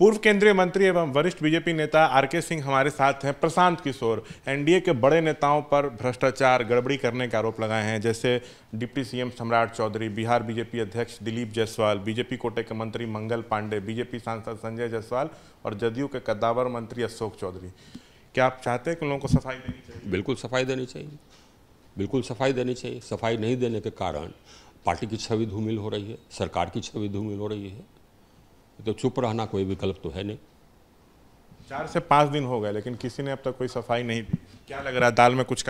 पूर्व केंद्रीय मंत्री एवं वरिष्ठ बीजेपी नेता आरके सिंह हमारे साथ हैं। प्रशांत किशोर एनडीए के बड़े नेताओं पर भ्रष्टाचार गड़बड़ी करने के आरोप लगाए हैं, जैसे डिप्टी सीएम सम्राट चौधरी, बिहार बीजेपी अध्यक्ष दिलीप जायसवाल, बीजेपी कोटे के मंत्री मंगल पांडे, बीजेपी सांसद संजय जायसवाल और जदयू के कद्दावर मंत्री अशोक चौधरी। क्या आप चाहते हैं कि लोगों को सफाई देनी चाहिए? बिल्कुल सफाई देनी चाहिए, बिल्कुल सफाई देनी चाहिए। सफाई नहीं देने के कारण पार्टी की छवि धूमिल हो रही है, सरकार की छवि धूमिल हो रही है। तो चुप रहना कोई विकल्प तो है नहीं। 4 से 5 दिन हो गए लेकिन किसी ने अब तक कोई सफाई नहीं दी। क्या लग रहा है, दाल में कुछ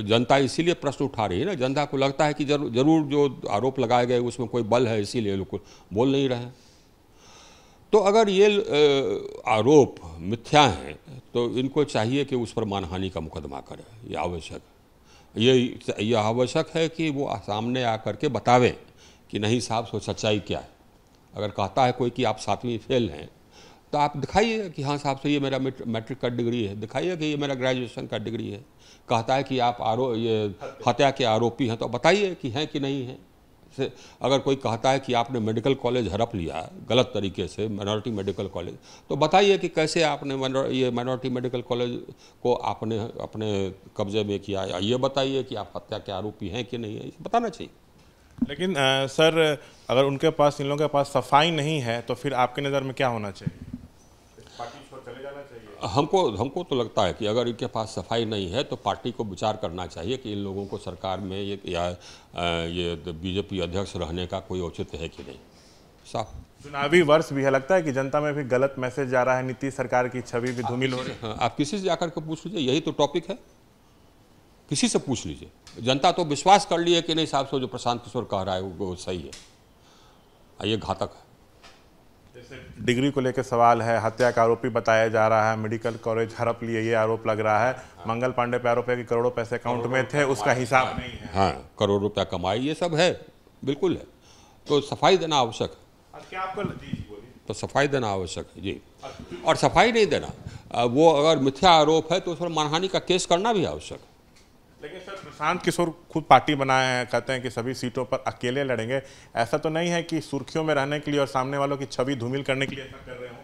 जनता इसीलिए प्रश्न उठा रही है ना। जनता को लगता है कि जरूर जो आरोप लगाए गए उसमें कोई बल है, इसीलिए लोग बोल नहीं रहे हैं। तो अगर ये आरोप मिथ्या हैं तो इनको चाहिए कि उस पर मानहानि का मुकदमा करें। ये आवश्यक, ये आवश्यक है कि वो सामने आकर के बतावें कि नहीं साहब सो सच्चाई क्या है। अगर कहता है कोई कि आप 7वीं फेल हैं तो आप दिखाइए कि हाँ साहब से ये मेरा मैट्रिक का डिग्री है, दिखाइए कि ये मेरा ग्रेजुएशन का डिग्री है। कहता है कि आप ये हत्या के आरोपी हैं तो बताइए कि हैं कि नहीं हैं। अगर कोई कहता है कि आपने मेडिकल कॉलेज हड़प लिया गलत तरीके से, माइनॉरिटी मेडिकल कॉलेज, तो बताइए कि कैसे आपने ये माइनॉरिटी मेडिकल कॉलेज को आपने अपने कब्जे में किया। ये बताइए कि आप हत्या के आरोपी हैं कि नहीं है, इसे बताना चाहिए। लेकिन सर, अगर उनके पास, इन लोगों के पास सफाई नहीं है तो फिर आपकी नज़र में क्या होना चाहिए? पार्टी छोड़ चले जाना चाहिए? हमको तो लगता है कि अगर इनके पास सफाई नहीं है तो पार्टी को विचार करना चाहिए कि इन लोगों को सरकार में ये बीजेपी अध्यक्ष रहने का कोई औचित्य है कि नहीं। साफ चुनावी वर्ष भी है, लगता है कि जनता में भी गलत मैसेज जा रहा है, नीतीश सरकार की छवि भी धूमिल हो रही है। आप किसी से जाकर के पूछ लीजिए, यही तो टॉपिक है। किसी से पूछ लीजिए, जनता तो विश्वास कर ली है कि नहीं साहब सो जो प्रशांत किशोर कह रहा है वो सही है। ये घातक है। जैसे डिग्री को लेकर सवाल है, हत्या का आरोपी बताया जा रहा है, मेडिकल कॉलेज हड़प लिए ये आरोप लग रहा है। मंगल पांडे पे आरोप है कि करोड़ों पैसे अकाउंट में थे, उसका हिसाब नहीं है। हाँ, करोड़ रुपया कमाई, ये सब है, बिल्कुल है। तो सफाई देना आवश्यक है। क्या आपको तो सफाई देना आवश्यक है जी। और सफाई नहीं देना, वो अगर मिथ्या आरोप है तो उस पर मानहानि का केस करना भी आवश्यक है। लेकिन सर, प्रशांत किशोर खुद पार्टी बनाए हैं, कहते हैं कि सभी सीटों पर अकेले लड़ेंगे। ऐसा तो नहीं है कि सुर्खियों में रहने के लिए और सामने वालों की छवि धूमिल करने के लिए ऐसा कर रहे हो?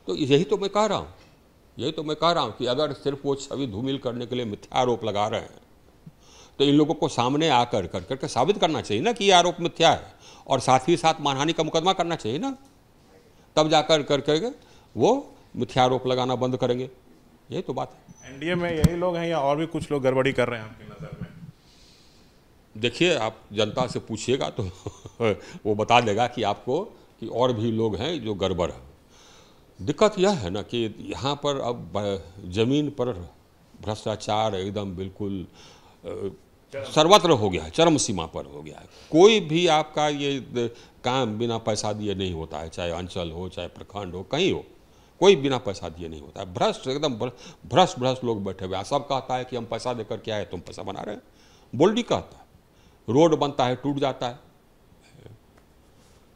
तो यही तो मैं कह रहा हूँ, कि अगर सिर्फ वो छवि धूमिल करने के लिए मिथ्या आरोप लगा रहे हैं तो इन लोगों को सामने आकर करके साबित करना चाहिए ना कि ये आरोप मिथ्या है, और साथ ही साथ मानहानि का मुकदमा करना चाहिए ना। तब जाकर करके वो मिथ्या आरोप लगाना बंद करेंगे। यही तो बात है। एनडीए में यही लोग हैं या और भी कुछ लोग गड़बड़ी कर रहे हैं आपकी नज़र में? देखिए, आप जनता से पूछिएगा तो वो बता देगा कि आपको कि और भी लोग हैं जो गड़बड़ है। दिक्कत यह है ना कि यहाँ पर अब जमीन पर भ्रष्टाचार एकदम बिल्कुल सर्वत्र हो गया है, चरम सीमा पर हो गया है। कोई भी आपका ये काम बिना पैसा दिए नहीं होता है, चाहे अंचल हो, चाहे प्रखंड हो, कहीं हो, कोई बिना पैसा दिए नहीं होता है। भ्रष्ट, एकदम भ्रष्ट लोग बैठे हुए हैं। सब कहता है कि हम पैसा देकर क्या है, तुम पैसा बना रहे हैं। बोल्डी कहता है, रोड बनता है टूट जाता है।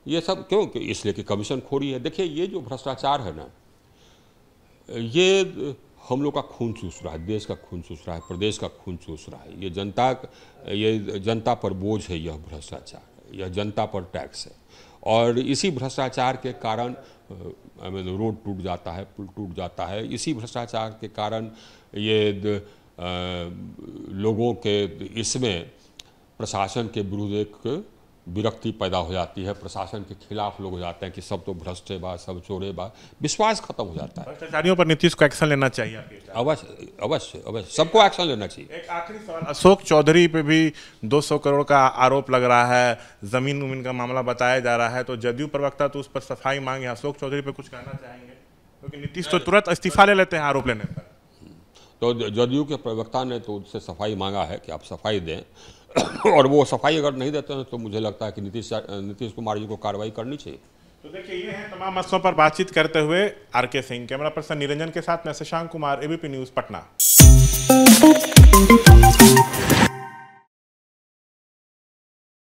ये सब क्यों? इसलिए कि कमीशन खोरी है। देखिए, ये जो भ्रष्टाचार है ना, ये हम लोग का खून चूस रहा है, देश का खून चूस रहा है, प्रदेश का खून चूस रहा है। ये जनता पर बोझ है, यह भ्रष्टाचार, यह जनता पर टैक्स है। और इसी भ्रष्टाचार के कारण रोड टूट जाता है, पुल टूट जाता है। इसी भ्रष्टाचार के कारण ये लोगों के इसमें प्रशासन के विरुद्ध एक विरक्ति पैदा हो जाती है। प्रशासन के खिलाफ लोग हो जाते हैं कि सब तो भ्रष्ट है, सब चोरे बा, विश्वास खत्म हो जाता है। भ्रष्टाचारियों पर नीतीश को एक्शन लेना चाहिए? अवश्य सबको एक्शन लेना चाहिए। एक आखिरी सवाल, अशोक चौधरी पे भी 200 करोड़ का आरोप लग रहा है, जमीन उमीन का मामला बताया जा रहा है, तो जदयू प्रवक्ता तो उस पर सफाई मांगे, अशोक चौधरी पे कुछ कहना चाहेंगे? क्योंकि नीतीश तो तुरंत इस्तीफा ले लेते हैं आरोप लेने पर। तो जदयू के प्रवक्ता ने तो उससे सफाई मांगा है कि आप सफाई दें, और वो सफाई अगर नहीं देते हैं तो मुझे लगता है कि नीतीश कुमार जी को कार्रवाई करनी चाहिए। तो देखिए, ये हैं तमाम मसलों पर बातचीत करते हुए आरके सिंह। कैमरा पर्सन निरंजन के साथ मैं शशांक कुमार, एबीपी न्यूज़ पटना।